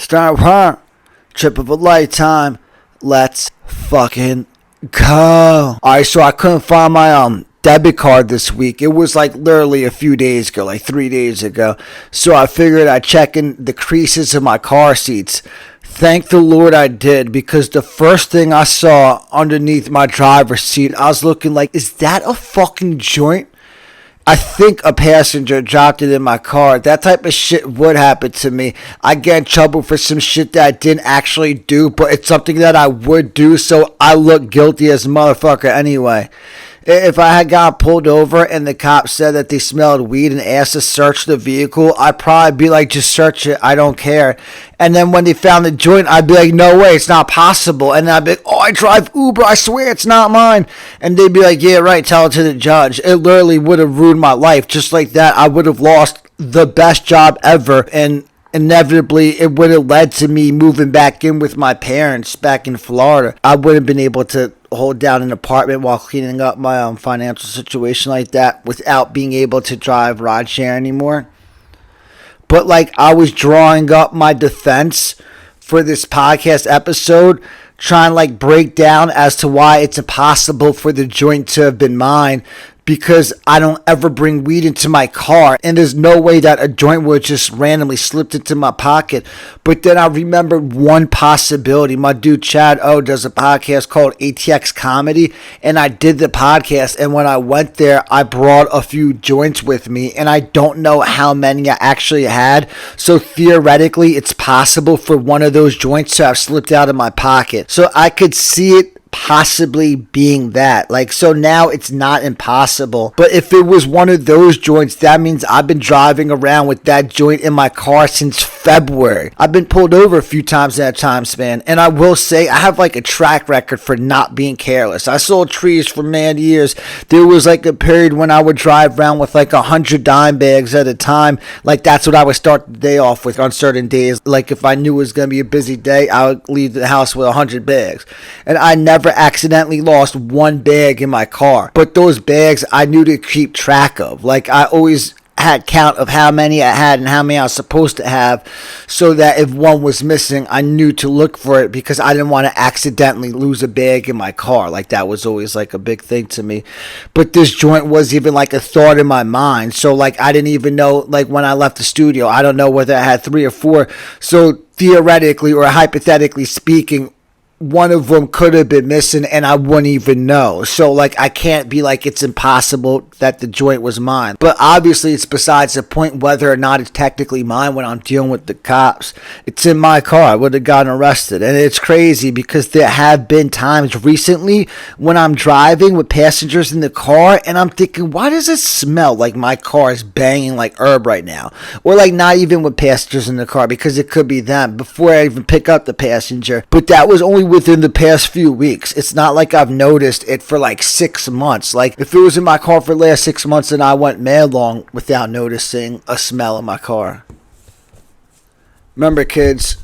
Start her. Trip of a lifetime. Let's fucking go. Alright, so I couldn't find my debit card this week. It was like literally a few days ago, like 3 days ago. So I figured I'd check in the creases of my car seats. Thank the Lord I did, because the first thing I saw underneath my driver's seat, I was looking like, is that a fucking joint? I think a passenger dropped it in my car. That type of shit would happen to me. I get in trouble for some shit that I didn't actually do, but it's something that I would do, so I look guilty as a motherfucker anyway. If I had got pulled over and the cops said that they smelled weed and asked to search the vehicle, I'd probably be like, just search it, I don't care. And then when they found the joint, I'd be like, no way, it's not possible. And I'd be like, oh, I drive Uber, I swear it's not mine. And they'd be like, yeah, right, tell it to the judge. It literally would have ruined my life. Just like that, I would have lost the best job ever, and inevitably it would have led to me moving back in with my parents back in Florida. I wouldn't have been able to hold down an apartment while cleaning up my financial situation like that without being able to drive rideshare anymore. But like, I was drawing up my defense for this podcast episode, trying to like break down as to why it's impossible for the joint to have been mine, because I don't ever bring weed into my car, and there's no way that a joint would just randomly slipped into my pocket. But then I remembered one possibility. My dude Chad O does a podcast called ATX Comedy, and I did the podcast, and when I went there, I brought a few joints with me, and I don't know how many I actually had, so theoretically, it's possible for one of those joints to have slipped out of my pocket. So I could see it possibly being that. Like, so now it's not impossible. But if it was one of those joints, that means I've been driving around with that joint in my car since February. I've been pulled over a few times in that time span, and I will say I have like a track record for not being careless. I sold trees for mad years. There was like a period when I would drive around with like 100 dime bags at a time. Like, that's what I would start the day off with on certain days. Like, if I knew it was going to be a busy day, I would leave the house with 100 bags. And I never accidentally lost one bag in my car, but those bags I knew to keep track of. Like, I always had count of how many I had and how many I was supposed to have, so that if one was missing, I knew to look for it, because I didn't want to accidentally lose a bag in my car. Like, that was always like a big thing to me. But this joint was even like a thought in my mind, so like I didn't even know, like when I left the studio, I don't know whether I had 3 or 4. So theoretically or hypothetically speaking, one of them could have been missing and I wouldn't even know. So like, I can't be like it's impossible that the joint was mine. But obviously it's besides the point whether or not it's technically mine when I'm dealing with the cops. It's in my car. I would have gotten arrested. And it's crazy because there have been times recently when I'm driving with passengers in the car and I'm thinking, why does it smell like my car is banging like herb right now? Or like, not even with passengers in the car, because it could be them before I even pick up the passenger. But that was only within the past few weeks. It's not like I've noticed it for like 6 months. Like, if it was in my car for the last 6 months, then I went mad long without noticing a smell in my car. Remember, kids,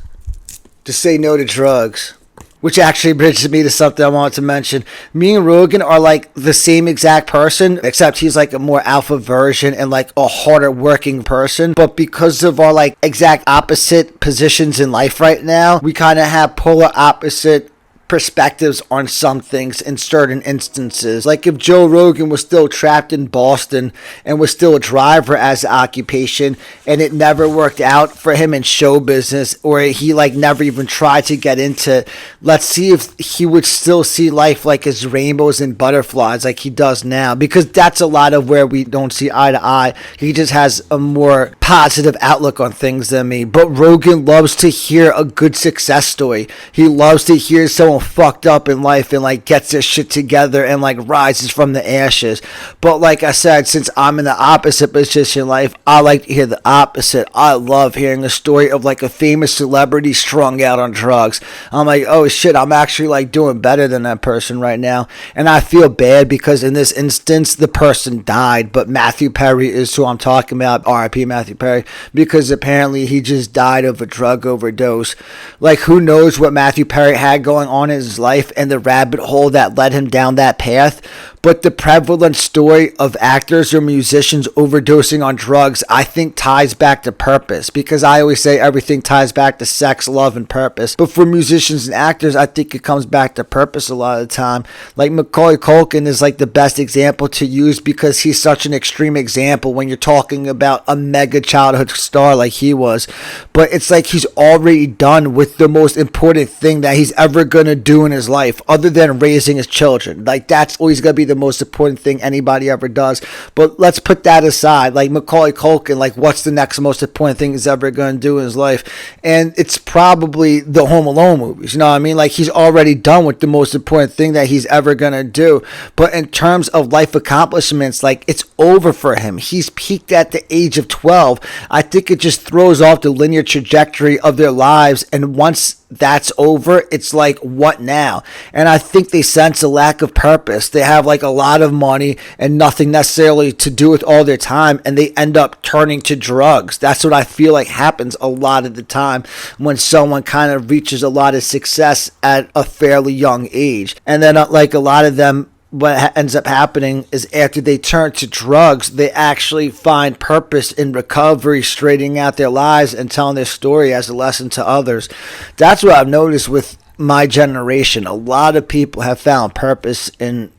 to say no to drugs. Which actually bridges me to something I wanted to mention. Me and Rogan are like the same exact person, except he's like a more alpha version and like a harder working person. But because of our like exact opposite positions in life right now, we kind of have polar opposite perspectives on some things in certain instances. Like, if Joe Rogan was still trapped in Boston and was still a driver as an occupation, and it never worked out for him in show business, or he like never even tried to get into, let's see if he would still see life like as rainbows and butterflies like he does now, because that's a lot of where we don't see eye to eye. He just has a more positive outlook on things than me. But Rogan loves to hear a good success story. He loves to hear someone fucked up in life and like gets their shit together and like rises from the ashes. But like I said, since I'm in the opposite position in life, I like to hear the opposite. I love hearing a story of like a famous celebrity strung out on drugs. I'm like, oh shit, I'm actually like doing better than that person right now. And I feel bad because in this instance the person died, but Matthew Perry is who I'm talking about. R.I.P. Matthew Perry, because apparently he just died of a drug overdose. Like, who knows what Matthew Perry had going on in his life and the rabbit hole that led him down that path. But the prevalent story of actors or musicians overdosing on drugs, I think ties back to purpose, because I always say everything ties back to sex, love, and purpose. But for musicians and actors, I think it comes back to purpose a lot of the time. Like Macaulay Culkin is like the best example to use, because he's such an extreme example when you're talking about a mega childhood star like he was. But it's like he's already done with the most important thing that he's ever going to do in his life, other than raising his children. Like, that's always going to be the most important thing anybody ever does. But let's put that aside. Like Macaulay Culkin, like, what's the next most important thing he's ever going to do in his life? And it's probably the Home Alone movies. You know what I mean? Like, he's already done with the most important thing that he's ever going to do. But in terms of life accomplishments, like, it's over for him. He's peaked at the age of 12. I think it just throws off the linear trajectory of their lives. And once that's over, it's like, what now? And I think they sense a lack of purpose. They have like a lot of money and nothing necessarily to do with all their time, and they end up turning to drugs. That's what I feel like happens a lot of the time when someone kind of reaches a lot of success at a fairly young age. And then like a lot of them, what ends up happening is after they turn to drugs, they actually find purpose in recovery, straightening out their lives and telling their story as a lesson to others. That's what I've noticed with my generation. A lot of people have found purpose in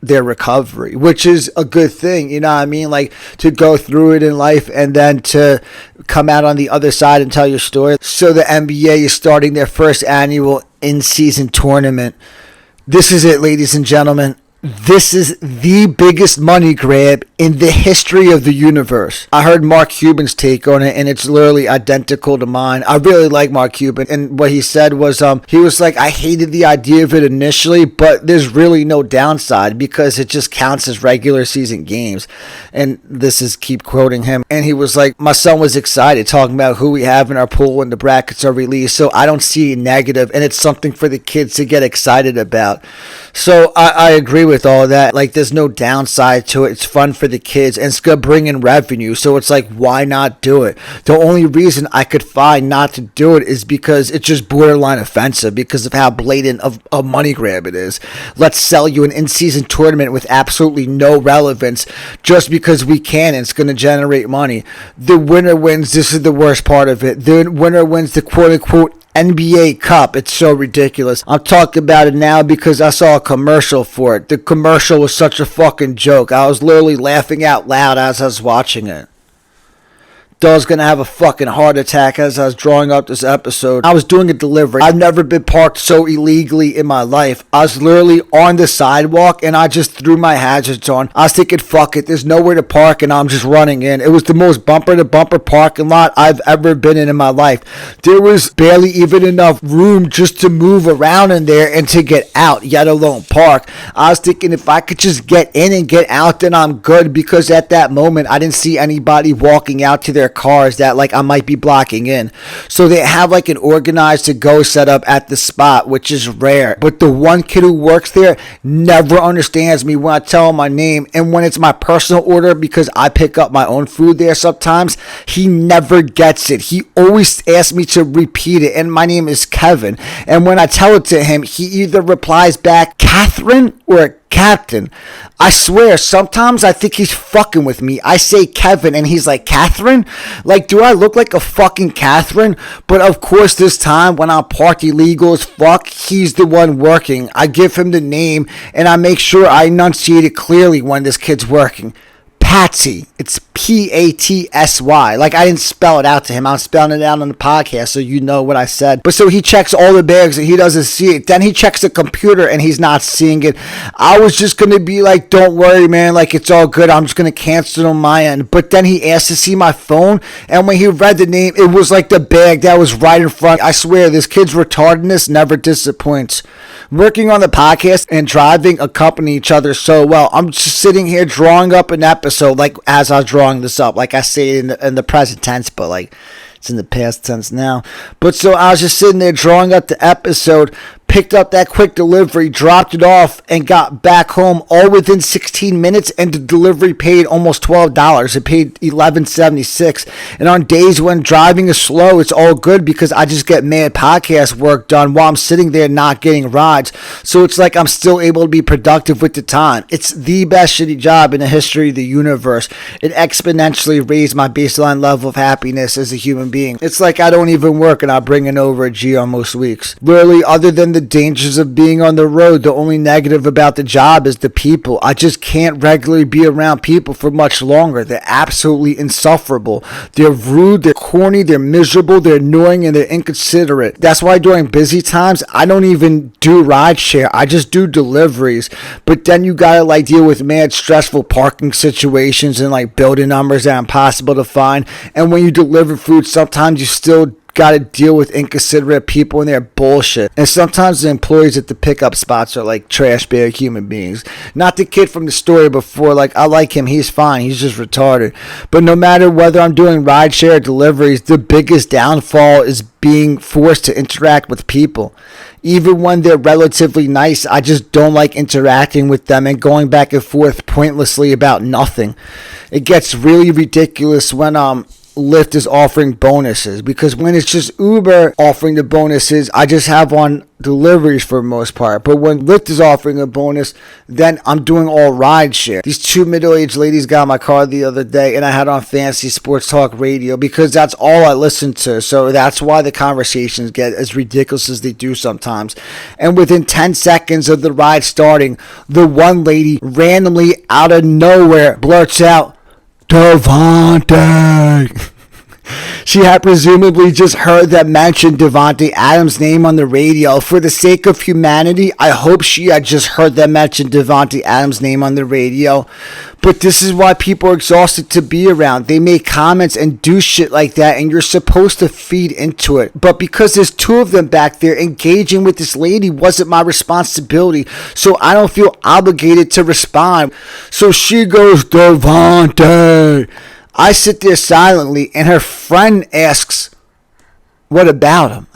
their recovery, which is a good thing. You know what I mean? Like, to go through it in life and then to come out on the other side and tell your story. So the NBA is starting their first annual in-season tournament. This is it, ladies and gentlemen. This is the biggest money grab in the history of the universe. I heard Mark Cuban's take on it, and it's literally identical to mine. I really like Mark Cuban, and what he said was, he was like, I hated the idea of it initially, but there's really no downside because it just counts as regular season games. And this is, keep quoting him, and he was like, my son was excited talking about who we have in our pool when the brackets are released, so I don't see a negative, and it's something for the kids to get excited about. So I agree with all of that. Like, there's no downside to it. It's fun for the kids, and it's gonna bring in revenue, so it's like, why not do it? The only reason I could find not to do it is because it's just borderline offensive because of how blatant of a money grab it is. Let's sell you an in-season tournament with absolutely no relevance just because we can, and it's gonna generate money. The winner wins. This is the worst part of it. The winner wins the quote-unquote NBA Cup. It's so ridiculous. I'm talking about it now because I saw a commercial for it. The commercial was such a fucking joke. I was literally laughing out loud as I was watching it. I was going to have a fucking heart attack as I was drawing up this episode. I was doing a delivery. I've never been parked so illegally in my life. I was literally on the sidewalk and I just threw my hazards on. I was thinking, fuck it, there's nowhere to park, and I'm just running in. It was the most bumper-to-bumper parking lot I've ever been in my life. There was barely even enough room just to move around in there and to get out, yet alone park. I was thinking if I could just get in and get out, then I'm good, because at that moment I didn't see anybody walking out to their cars that like I might be blocking in. So they have like an organized to go set up at the spot, which is rare. But the one kid who works there never understands me when I tell him my name, and when it's my personal order, because I pick up my own food there sometimes, he never gets it. He always asks me to repeat it, and my name is Kevin. And when I tell it to him, he either replies back Catherine or Captain. I swear, sometimes I think he's fucking with me. I say Kevin and he's like, Catherine? Like, do I look like a fucking Catherine? But of course, this time when I'm parked illegal as fuck, he's the one working. I give him the name and I make sure I enunciate it clearly when this kid's working. Patsy. It's Patsy. Like, I didn't spell it out to him. I'm spelling it out on the podcast so you know what I said. But so he checks all the bags and he doesn't see it. Then he checks the computer and he's not seeing it. I was just going to be like, don't worry, man. Like, it's all good. I'm just going to cancel it on my end. But then he asked to see my phone. And when he read the name, it was like the bag that was right in front. I swear, this kid's retardedness never disappoints. Working on the podcast and driving accompany each other so well. I'm just sitting here drawing up an episode, like as I was drawing this up, like I say it in the present tense, but like it's in the past tense now. But so I was just sitting there drawing up the episode, picked up that quick delivery, dropped it off, and got back home all within 16 minutes, and the delivery paid almost $12. It paid $11.76. And on days when driving is slow, it's all good because I just get mad podcast work done while I'm sitting there not getting rides. So it's like I'm still able to be productive with the time. It's the best shitty job in the history of the universe. It exponentially raised my baseline level of happiness as a human being. It's like I don't even work and I bring in over a G on most weeks. Really, other than the dangers of being on the road, the only negative about the job is the people. I just can't regularly be around people for much longer. They're absolutely insufferable. They're rude, they're corny, they're miserable, they're annoying, and they're inconsiderate. That's why during busy times, I don't even do rideshare. I just do deliveries. But then you gotta like deal with mad stressful parking situations and like building numbers that are impossible to find. And when you deliver food, sometimes you still got to deal with inconsiderate people and their bullshit. And sometimes the employees at the pickup spots are like trash bag human beings. Not the kid from the story before. Like, I like him. He's fine. He's just retarded. But no matter whether I'm doing rideshare deliveries, the biggest downfall is being forced to interact with people. Even when they're relatively nice, I just don't like interacting with them and going back and forth pointlessly about nothing. It gets really ridiculous when Lyft is offering bonuses, because when it's just Uber offering the bonuses, I just have on deliveries for the most part. But when Lyft is offering a bonus, then I'm doing all rideshare. These two middle-aged ladies got in my car the other day, and I had on fancy sports talk radio because that's all I listen to. So that's why the conversations get as ridiculous as they do sometimes. And within 10 seconds of the ride starting, the one lady randomly out of nowhere blurts out, Devontae. She had presumably just heard that mentioned Devontae Adams' name on the radio. For the sake of humanity, I hope she had just heard that mentioned Devontae Adams' name on the radio. But this is why people are exhausted to be around. They make comments and do shit like that, and you're supposed to feed into it. But because there's two of them back there, engaging with this lady wasn't my responsibility, so I don't feel obligated to respond. So she goes, Devontae. I sit there silently, and her friend asks, what about him?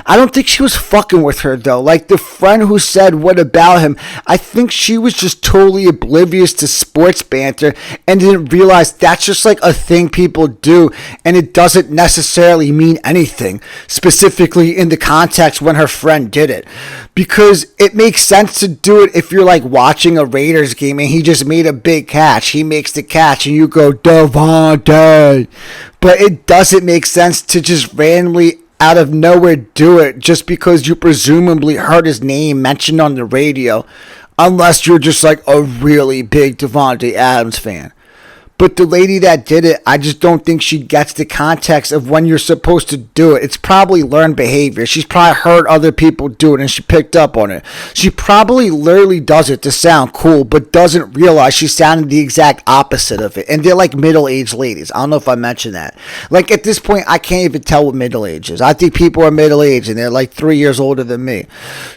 I don't think she was fucking with her, though. Like, the friend who said, what about him? I think she was just totally oblivious to sports banter and didn't realize that's just like a thing people do, and it doesn't necessarily mean anything, specifically in the context when her friend did it. Because it makes sense to do it if you're like watching a Raiders game and he just made a big catch. He makes the catch and you go, Devontae. But it doesn't make sense to just randomly out of nowhere do it just because you presumably heard his name mentioned on the radio, unless you're just like a really big Devontae Adams fan. But the lady that did it, I just don't think she gets the context of when you're supposed to do it. It's probably learned behavior. She's probably heard other people do it and she picked up on it. She probably literally does it to sound cool, but doesn't realize she sounded the exact opposite of it. And they're like middle-aged ladies. I don't know if I mentioned that. Like, at this point, I can't even tell what middle-age is. I think people are middle-aged and they're like 3 years older than me.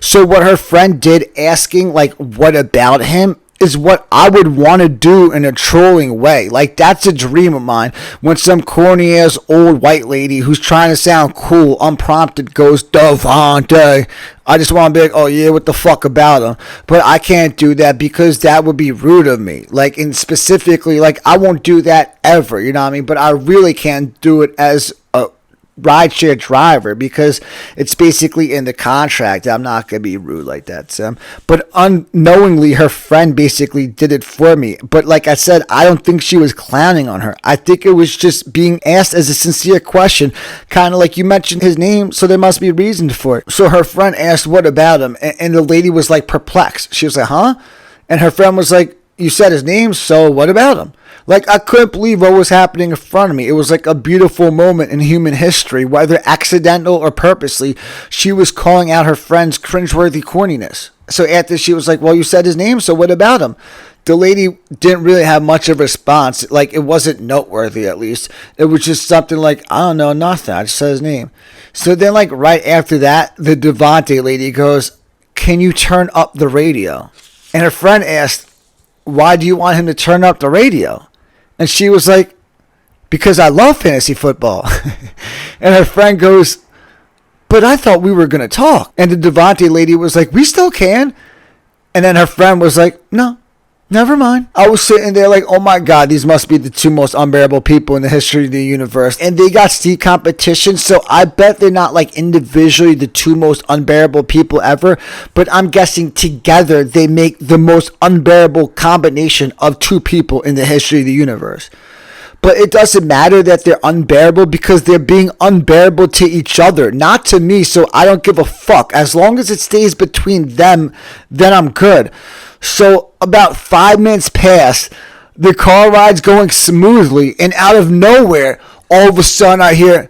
So what her friend did, asking like, what about him, is what I would want to do in a trolling way. Like, that's a dream of mine. When some corny ass old white lady who's trying to sound cool, unprompted, goes, Devontae, I just want to be like, oh yeah, what the fuck about him? But I can't do that because that would be rude of me. Like, and specifically, like, I won't do that ever, you know what I mean? But I really can't do it as a rideshare driver because it's basically in the contract. I'm not going to be rude like that, Sam. But unknowingly, her friend basically did it for me. But like I said, I don't think she was clowning on her. I think it was just being asked as a sincere question, kind of like you mentioned his name, so there must be a reason for it. So her friend asked, what about him? And the lady was like perplexed. She was like, huh? And her friend was like, you said his name, so what about him? Like, I couldn't believe what was happening in front of me. It was like a beautiful moment in human history, whether accidental or purposely. She was calling out her friend's cringeworthy corniness. So after she was like, well, you said his name, so what about him? The lady didn't really have much of a response. Like, it wasn't noteworthy, at least. It was just something like, I don't know, nothing. I just said his name. So then, like, right after that, the Devontae lady goes, can you turn up the radio? And her friend asked, why do you want him to turn up the radio? And she was like, because I love fantasy football. And her friend goes, but I thought we were going to talk. And the Devontae lady was like, we still can. And then her friend was like, no, never mind. I was sitting there like, oh my God, these must be the two most unbearable people in the history of the universe. And they got steep competition, so I bet they're not like individually the two most unbearable people ever. But I'm guessing together they make the most unbearable combination of two people in the history of the universe. But it doesn't matter that they're unbearable because they're being unbearable to each other, not to me, so I don't give a fuck. As long as it stays between them, then I'm good. So about 5 minutes pass, the car ride's going smoothly, and out of nowhere, all of a sudden I hear,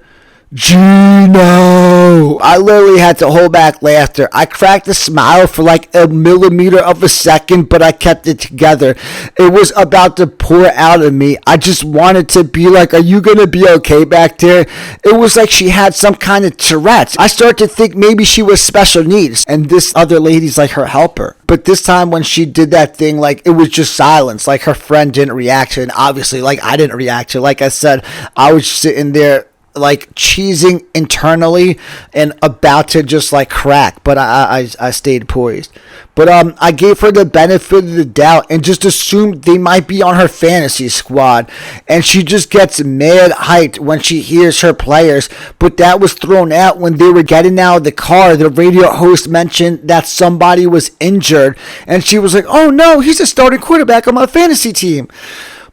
Gino! I literally had to hold back laughter. I cracked a smile for like a millimeter of a second, but I kept it together. It was about to pour out of me. I just wanted to be like, are you gonna be okay back there? It was like she had some kind of Tourette's. I started to think maybe she was special needs, and this other lady's like her helper. But this time when she did that thing, like it was just silence. Like her friend didn't react to it, and obviously like I didn't react to it. Like I said, I was sitting there like cheesing internally and about to just like crack, but I stayed poised. But I gave her the benefit of the doubt and just assumed they might be on her fantasy squad, and she just gets mad hyped when she hears her players. But that was thrown out when they were getting out of the car. The radio host mentioned that somebody was injured, and she was like, oh no, he's a starting quarterback on my fantasy team.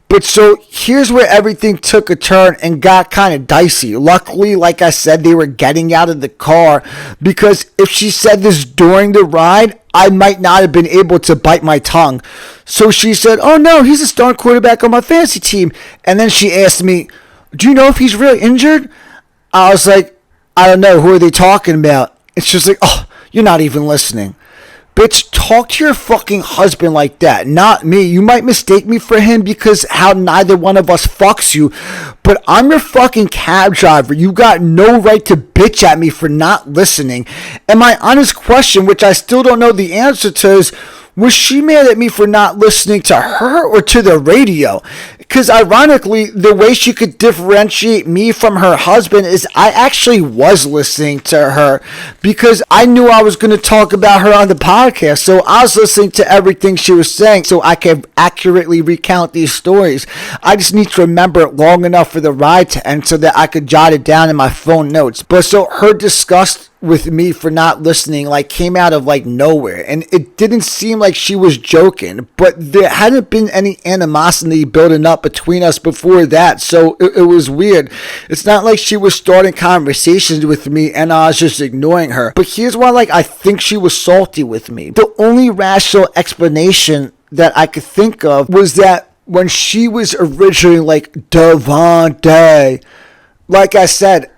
But so here's where everything took a turn and got kind of dicey. Luckily, like I said, they were getting out of the car, because if she said this during the ride, I might not have been able to bite my tongue. So she said, oh no, he's a starting quarterback on my fantasy team. And then she asked me, do you know if he's really injured? I was like, I don't know. Who are they talking about? And she was like, oh, you're not even listening. Bitch, talk to your fucking husband like that, not me. You might mistake me for him because how neither one of us fucks you, but I'm your fucking cab driver. You got no right to bitch at me for not listening. And my honest question, which I still don't know the answer to, is, was she mad at me for not listening to her or to the radio? Because ironically, the way she could differentiate me from her husband is I actually was listening to her, because I knew I was going to talk about her on the podcast. So I was listening to everything she was saying so I could accurately recount these stories. I just need to remember it long enough for the ride to end so that I could jot it down in my phone notes. But so her disgust with me for not listening like came out of like nowhere, and it didn't seem like she was joking, but there hadn't been any animosity building up between us before that, so it was weird. It's not like she was starting conversations with me and I was just ignoring her. But here's why, like, I think she was salty with me. The only rational explanation that I could think of was that when she was originally like Devontae, like I said,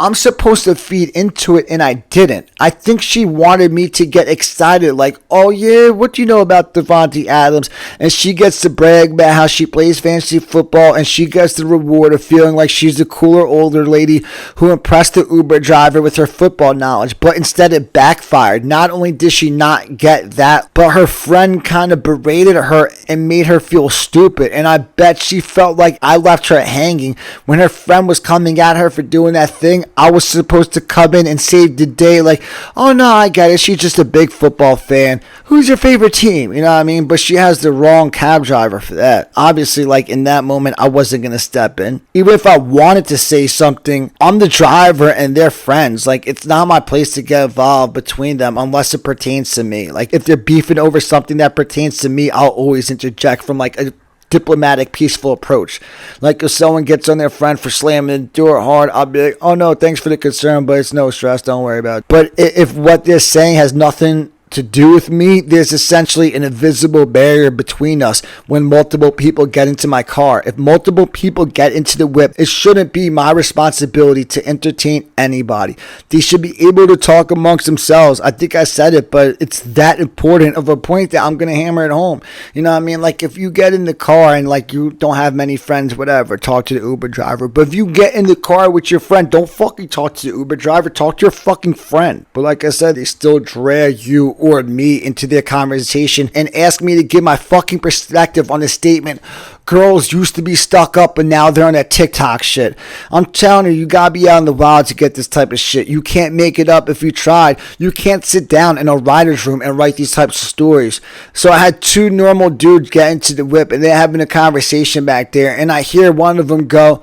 I'm supposed to feed into it, and I didn't. I think she wanted me to get excited, like, oh yeah, what do you know about Devontae Adams? And she gets to brag about how she plays fantasy football, and she gets the reward of feeling like she's the cooler older lady who impressed the Uber driver with her football knowledge. But instead it backfired. Not only did she not get that, but her friend kind of berated her and made her feel stupid. And I bet she felt like I left her hanging. When her friend was coming at her for doing that thing, I was supposed to come in and save the day, like, oh no, I get it, she's just a big football fan. Who's your favorite team? You know what I mean? But she has the wrong cab driver for that. Obviously, like, in that moment, I wasn't going to step in. Even if I wanted to say something, I'm the driver and they're friends. Like, it's not my place to get involved between them unless it pertains to me. Like, if they're beefing over something that pertains to me, I'll always interject from, like, a diplomatic, peaceful approach. Like, if someone gets on their friend for slamming the door hard, I'll be like, oh no, thanks for the concern, but it's no stress, don't worry about it. But if what they're saying has nothing to do with me, there's essentially an invisible barrier between us when multiple people get into my car. If multiple people get into the whip, it shouldn't be my responsibility to entertain anybody. They should be able to talk amongst themselves. I think I said it, but it's that important of a point that I'm going to hammer it home. You know what I mean? Like, if you get in the car and like you don't have many friends, whatever, talk to the Uber driver. But if you get in the car with your friend, don't fucking talk to the Uber driver, talk to your fucking friend. But like I said, they still drag you or me into their conversation and ask me to give my fucking perspective on the statement, girls used to be stuck up but now they're on that TikTok shit. I'm telling you, you gotta be out in the wild to get this type of shit. You can't make it up if you tried. You can't sit down in a writer's room and write these types of stories. So I had two normal dudes get into the whip and they're having a conversation back there, and I hear one of them go,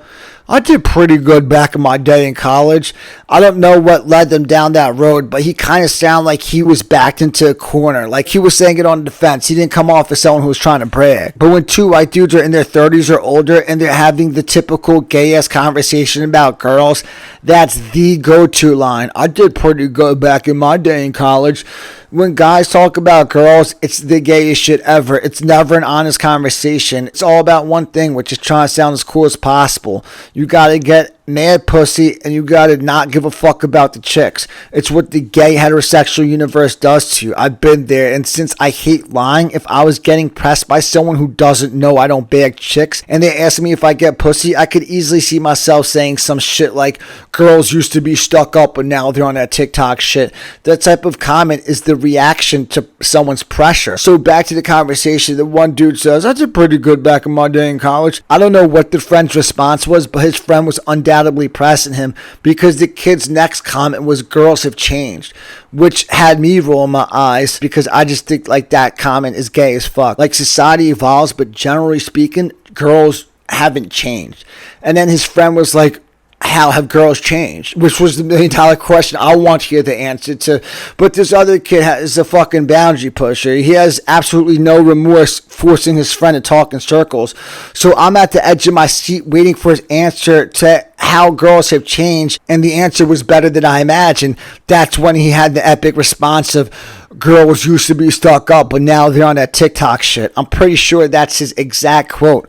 I did pretty good back in my day in college. I don't know what led them down that road, but he kind of sounded like he was backed into a corner, like he was saying it on defense. He didn't come off as someone who was trying to brag. But when two white dudes are in their 30s or older and they're having the typical gay-ass conversation about girls, that's the go-to line. I did pretty good back in my day in college. When guys talk about girls, it's the gayest shit ever. It's never an honest conversation. It's all about one thing, which is trying to sound as cool as possible. You gotta get mad pussy and you gotta not give a fuck about the chicks. It's what the gay heterosexual universe does to you. I've been there, and since I hate lying, if I was getting pressed by someone who doesn't know I don't bag chicks and they ask me if I get pussy, I could easily see myself saying some shit like, girls used to be stuck up but now they're on that TikTok shit. That type of comment is the reaction to someone's pressure. So back to the conversation, the one dude says, I did pretty good back in my day in college. I don't know what the friend's response was, but his friend was undoubtedly pressing him because the kid's next comment was, girls have changed, which had me roll my eyes because I just think like that comment is gay as fuck. Like, society evolves, but generally speaking, girls haven't changed. And then his friend was like, how have girls changed? Which was the $1 million question I want to hear the answer to. But this other kid is a fucking boundary pusher. He has absolutely no remorse forcing his friend to talk in circles. So I'm at the edge of my seat waiting for his answer to how girls have changed, and the answer was better than I imagined. That's when he had the epic response of, girls used to be stuck up, but now they're on that TikTok shit. I'm pretty sure that's his exact quote.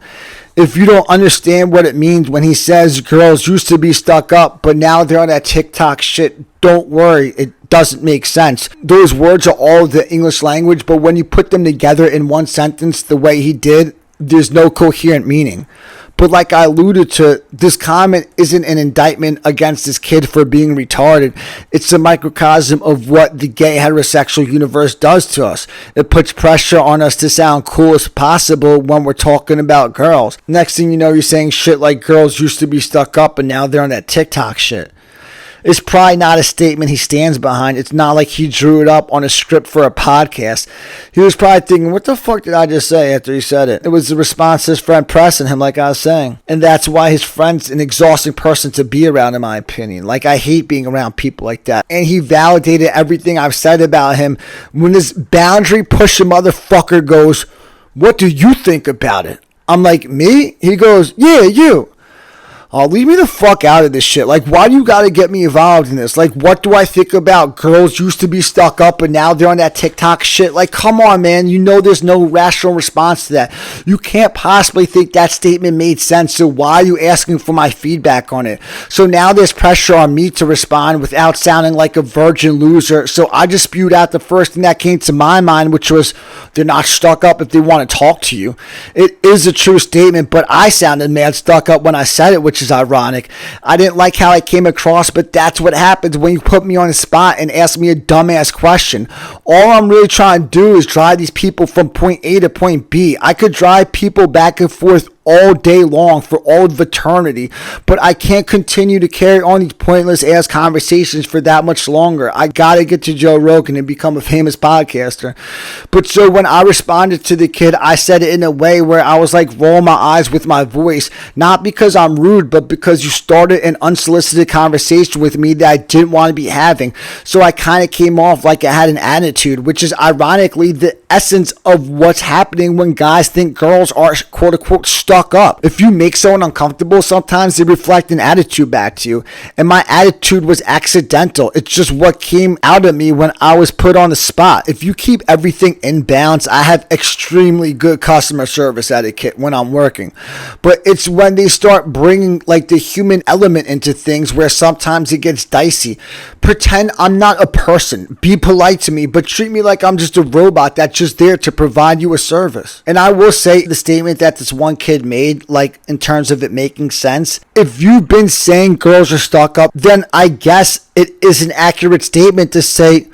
If you don't understand what it means when he says girls used to be stuck up, but now they're on that TikTok shit, don't worry, it doesn't make sense. Those words are all the English language, but when you put them together in one sentence the way he did, there's no coherent meaning. But like I alluded to, this comment isn't an indictment against this kid for being retarded. It's a microcosm of what the gay heterosexual universe does to us. It puts pressure on us to sound cool as possible when we're talking about girls. Next thing you know, you're saying shit like girls used to be stuck up and now they're on that TikTok shit. It's probably not a statement he stands behind. It's not like he drew it up on a script for a podcast. He was probably thinking, what the fuck did I just say after he said it? It was the response to his friend pressing him, like I was saying. And that's why his friend's an exhausting person to be around, in my opinion. Like, I hate being around people like that. And he validated everything I've said about him when this boundary pusher motherfucker goes, what do you think about it? I'm like, me? He goes, yeah, you. Oh, leave me the fuck out of this shit. Like, why do you gotta get me involved in this? Like, what do I think about girls used to be stuck up and now they're on that TikTok shit? Like, come on, man. You know there's no rational response to that. You can't possibly think that statement made sense, so why are you asking for my feedback on it? So now there's pressure on me to respond without sounding like a virgin loser, so I just spewed out the first thing that came to my mind, which was, they're not stuck up if they want to talk to you. It is a true statement, but I sounded mad stuck up when I said it, which is ironic. I didn't like how I came across, but that's what happens when you put me on the spot and ask me a dumbass question. All I'm really trying to do is drive these people from point A to point B. I could drive people back and forth all day long for all of eternity, but I can't continue to carry on these pointless ass conversations for that much longer. I gotta get to Joe Rogan and become a famous podcaster. But so when I responded to the kid, I said it in a way where I was like rolling my eyes with my voice, not because I'm rude, but because you started an unsolicited conversation with me that I didn't want to be having. So I kind of came off like I had an attitude, which is ironically the essence of what's happening when guys think girls are quote unquote stuck up. If you make someone uncomfortable, sometimes they reflect an attitude back to you. And my attitude was accidental. It's just what came out of me when I was put on the spot. If you keep everything in bounds, I have extremely good customer service etiquette when I'm working. But it's when they start bringing like the human element into things where sometimes it gets dicey. Pretend I'm not a person. Be polite to me, but treat me like I'm just a robot that's just there to provide you a service. And I will say the statement that this one kid made, like in terms of it making sense, if you've been saying girls are stuck up, then I guess it is an accurate statement to say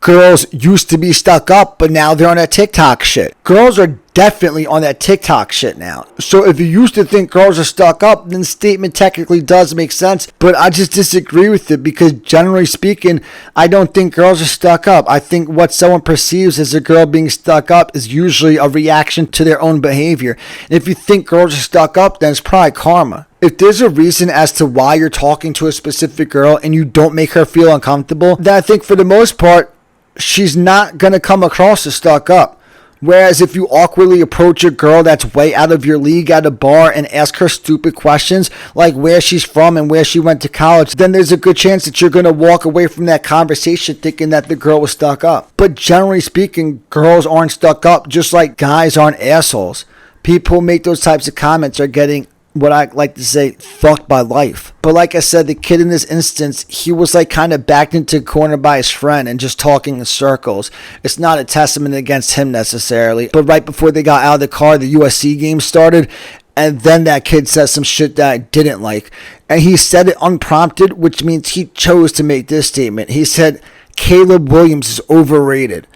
girls used to be stuck up, but now they're on that TikTok shit. Girls are definitely on that TikTok shit now. So if you used to think girls are stuck up, then the statement technically does make sense, but I just disagree with it because generally speaking, I don't think girls are stuck up. I think what someone perceives as a girl being stuck up is usually a reaction to their own behavior. And if you think girls are stuck up, then it's probably karma. If there's a reason as to why you're talking to a specific girl and you don't make her feel uncomfortable, then I think for the most part, she's not going to come across as stuck up. Whereas if you awkwardly approach a girl that's way out of your league at a bar and ask her stupid questions like where she's from and where she went to college, then there's a good chance that you're going to walk away from that conversation thinking that the girl was stuck up. But generally speaking, girls aren't stuck up just like guys aren't assholes. People who make those types of comments are getting, what I like to say, fucked by life. But like I said, the kid in this instance, he was like kind of backed into a corner by his friend and just talking in circles. It's not a testament against him necessarily. But right before they got out of the car, the USC game started. And then that kid said some shit that I didn't like. And he said it unprompted, which means he chose to make this statement. He said, Caleb Williams is overrated.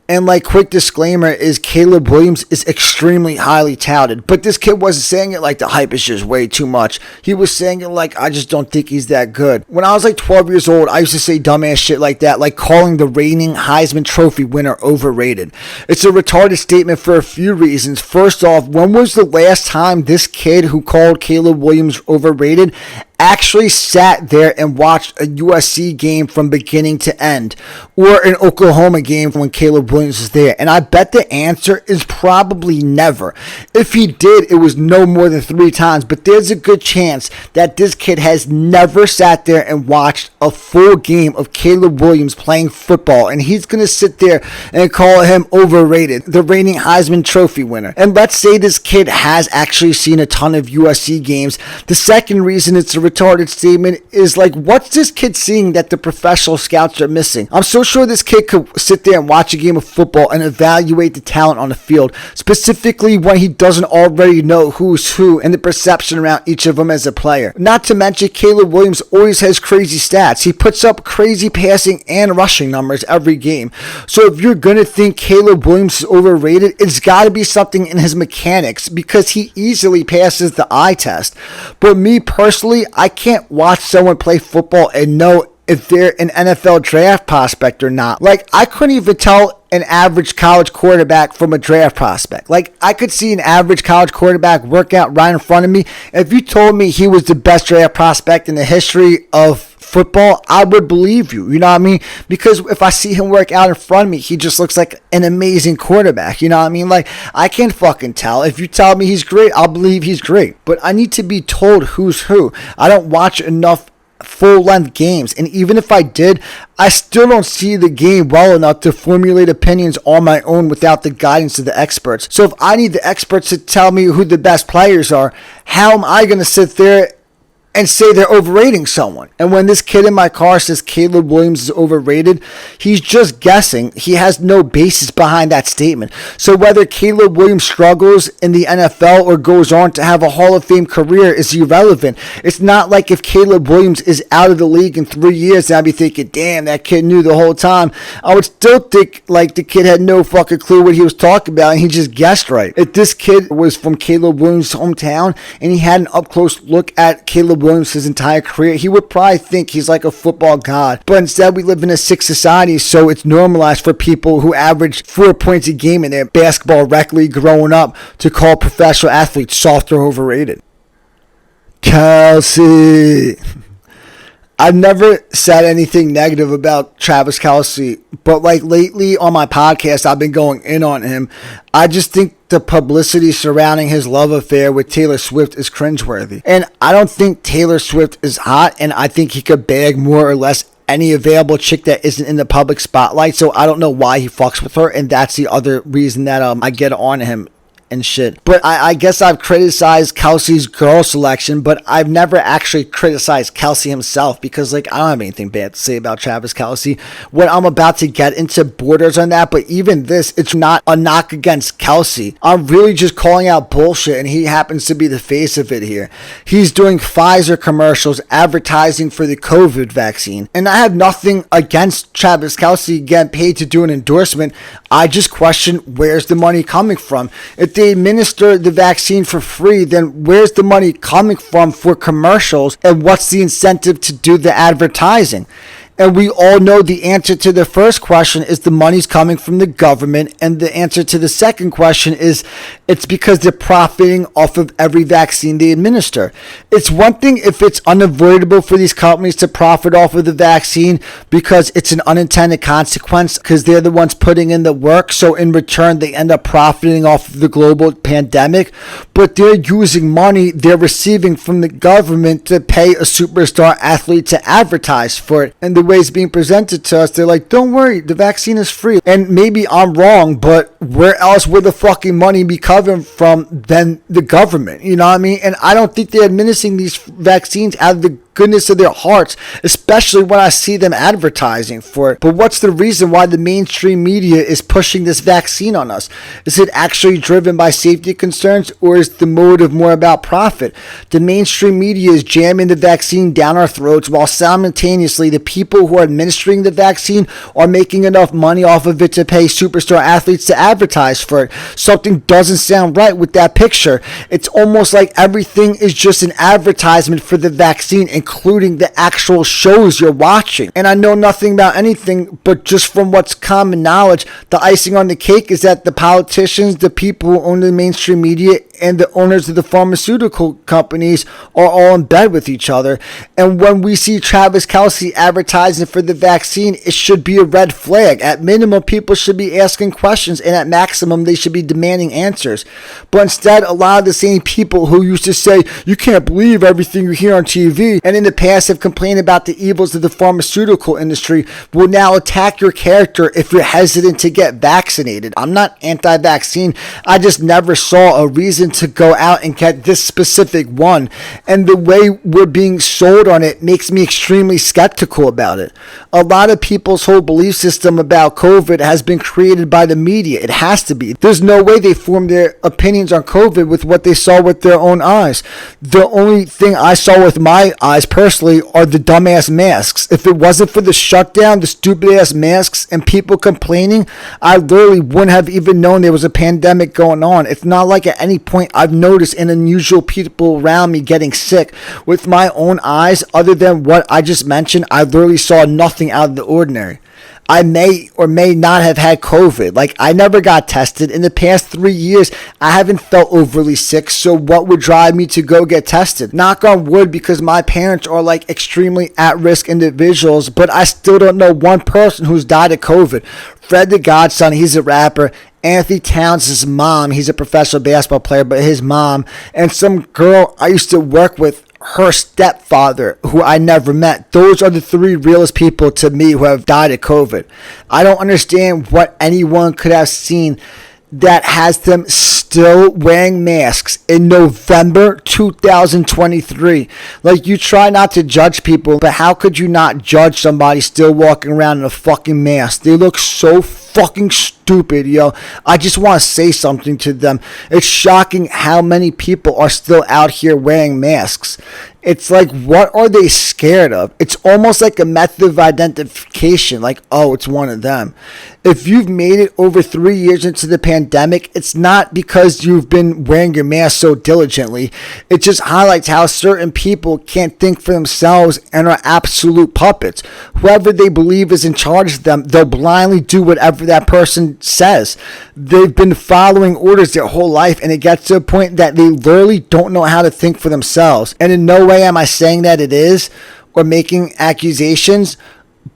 And like quick disclaimer is Caleb Williams is extremely highly touted. But this kid wasn't saying it like the hype is just way too much. He was saying it like, I just don't think he's that good. When I was like 12 years old, I used to say dumbass shit like that, like calling the reigning Heisman Trophy winner overrated. It's a retarded statement for a few reasons. First off, when was the last time this kid who called Caleb Williams overrated actually sat there and watched a USC game from beginning to end, or an Oklahoma game when Caleb Williams was there? And I bet the answer is probably never. If he did, it was no more than 3 times, but there's a good chance that this kid has never sat there and watched a full game of Caleb Williams playing football, and he's going to sit there and call him overrated, the reigning Heisman Trophy winner. And let's say this kid has actually seen a ton of USC games. The second reason it's a retarded statement is like, what's this kid seeing that the professional scouts are missing? I'm so sure this kid could sit there and watch a game of football and evaluate the talent on the field, specifically when he doesn't already know who's who and the perception around each of them as a player. Not to mention, Caleb Williams always has crazy stats. He puts up crazy passing and rushing numbers every game. So if you're gonna think Caleb Williams is overrated, it's gotta be something in his mechanics, because he easily passes the eye test. But me personally, I can't watch someone play football and know if they're an NFL draft prospect or not. Like, I couldn't even tell an average college quarterback from a draft prospect. Like, I could see an average college quarterback work out right in front of me. If you told me he was the best draft prospect in the history of football, I would believe you. You know what I mean? Because if I see him work out in front of me, he just looks like an amazing quarterback. You know what I mean? Like, I can't fucking tell. If you tell me he's great, I'll believe he's great. But I need to be told who's who. I don't watch enough full-length games, and even if I did, I still don't see the game well enough to formulate opinions on my own without the guidance of the experts. So if I need the experts to tell me who the best players are, how am I going to sit there and say they're overrating someone? And when this kid in my car says Caleb Williams is overrated, he's just guessing. He has no basis behind that statement. So whether Caleb Williams struggles in the NFL or goes on to have a Hall of Fame career is irrelevant. It's not like if Caleb Williams is out of the league in 3 years, and I'd be thinking, damn, that kid knew the whole time. I would still think like the kid had no fucking clue what he was talking about, and he just guessed right. If this kid was from Caleb Williams' hometown and he had an up-close look at Caleb Williams his entire career, he would probably think he's like a football god. But instead, we live in a sick society, so it's normalized for people who average 4 points a game in their basketball rec league growing up to call professional athletes soft or overrated. Kelsey. I've never said anything negative about Travis Kelce, but like lately on my podcast, I've been going in on him. I just think the publicity surrounding his love affair with Taylor Swift is cringeworthy. And I don't think Taylor Swift is hot, and I think he could bag more or less any available chick that isn't in the public spotlight. So I don't know why he fucks with her, and that's the other reason that I get on him. and shit. But I guess I've criticized Kelsey's girl selection, but I've never actually criticized Kelsey himself because, like, I don't have anything bad to say about Travis Kelsey. What I'm about to get into borders on that, but even this, it's not a knock against Kelsey. I'm really just calling out bullshit, and he happens to be the face of it here. He's doing Pfizer commercials advertising for the COVID vaccine, and I have nothing against Travis Kelsey getting paid to do an endorsement. I just question, where's the money coming from? If they administer the vaccine for free, then where's the money coming from for commercials, and what's the incentive to do the advertising? And we all know the answer to the first question is the money's coming from the government. And the answer to the second question is it's because they're profiting off of every vaccine they administer. It's one thing if it's unavoidable for these companies to profit off of the vaccine because it's an unintended consequence because they're the ones putting in the work. So in return, they end up profiting off of the global pandemic. But they're using money they're receiving from the government to pay a superstar athlete to advertise for it. And the way it's being presented to us, they're like, don't worry, the vaccine is free. And maybe I'm wrong, but where else would the fucking money be coming from than the government? You know what I mean? And I don't think they're administering these vaccines out of the goodness of their hearts, especially when I see them advertising for it. But what's the reason why the mainstream media is pushing this vaccine on us? Is it actually driven by safety concerns, or is the motive more about profit? The mainstream media is jamming the vaccine down our throats while simultaneously the people who are administering the vaccine are making enough money off of it to pay superstar athletes to advertise for it. Something doesn't sound right with that picture. It's almost like everything is just an advertisement for the vaccine, including the actual shows you're watching. And I know nothing about anything, but just from what's common knowledge, the icing on the cake is that the politicians, the people who own the mainstream media, and the owners of the pharmaceutical companies are all in bed with each other. And when we see Travis Kelsey advertising for the vaccine, it should be a red flag. At minimum, people should be asking questions, and at maximum, they should be demanding answers. But instead, a lot of the same people who used to say, you can't believe everything you hear on TV, and in the past have complained about the evils of the pharmaceutical industry, will now attack your character if you're hesitant to get vaccinated. I'm not anti-vaccine. I just never saw a reason to go out and get this specific one, and the way we're being sold on it makes me extremely skeptical about it. A lot of people's whole belief system about COVID has been created by the media. It has to be. There's no way they formed their opinions on COVID with what they saw with their own eyes. The only thing I saw with my eyes personally are the dumbass masks. If it wasn't for the shutdown, the stupid ass masks, and people complaining, I literally wouldn't have even known there was a pandemic going on. It's not like at any point I've noticed an unusual people around me getting sick. With my own eyes, other than what I just mentioned, I literally saw nothing out of the ordinary. I may or may not have had COVID. Like, I never got tested. In the past 3 years, I haven't felt overly sick, so what would drive me to go get tested? Knock on wood, because my parents are like extremely at-risk individuals, but I still don't know one person who's died of COVID. Fred the Godson, he's a rapper. Anthony Towns' mom, he's a professional basketball player, but his mom, and some girl I used to work with, her stepfather, who I never met. Those are the three realest people to me who have died of COVID. I don't understand what anyone could have seen that has them still wearing masks in November 2023. Like, you try not to judge people, but how could you not judge somebody still walking around in a fucking mask? They look so fucking stupid, yo. I just want to say something to them. It's shocking how many people are still out here wearing masks. It's like, what are they scared of? It's almost like a method of identification, like, oh, it's one of them. If you've made it over 3 years into the pandemic, it's not because you've been wearing your mask so diligently. It just highlights how certain people can't think for themselves and are absolute puppets. Whoever they believe is in charge of them, they'll blindly do whatever that person says. They've been following orders their whole life, and it gets to a point that they literally don't know how to think for themselves. And in no way am I saying that it is, or making accusations,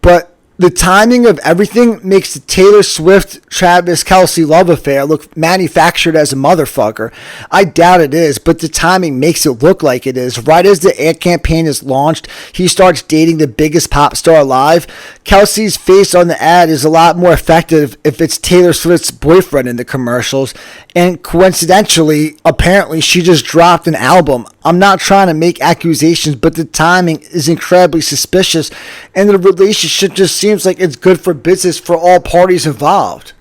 but the timing of everything makes the Taylor Swift Travis Kelsey love affair look manufactured as a motherfucker. I doubt it is, but the timing makes it look like it is. Right as the ad campaign is launched, he starts dating the biggest pop star alive. Kelsey's face on the ad is a lot more effective if it's Taylor Swift's boyfriend in the commercials. And coincidentally, apparently, she just dropped an album. I'm not trying to make accusations, but the timing is incredibly suspicious, and the relationship just seems like it's good for business for all parties involved.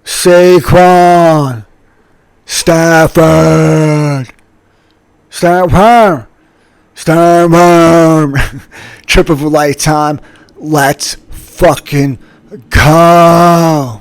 Saquon, Stafford, trip of a lifetime. Let's fucking go.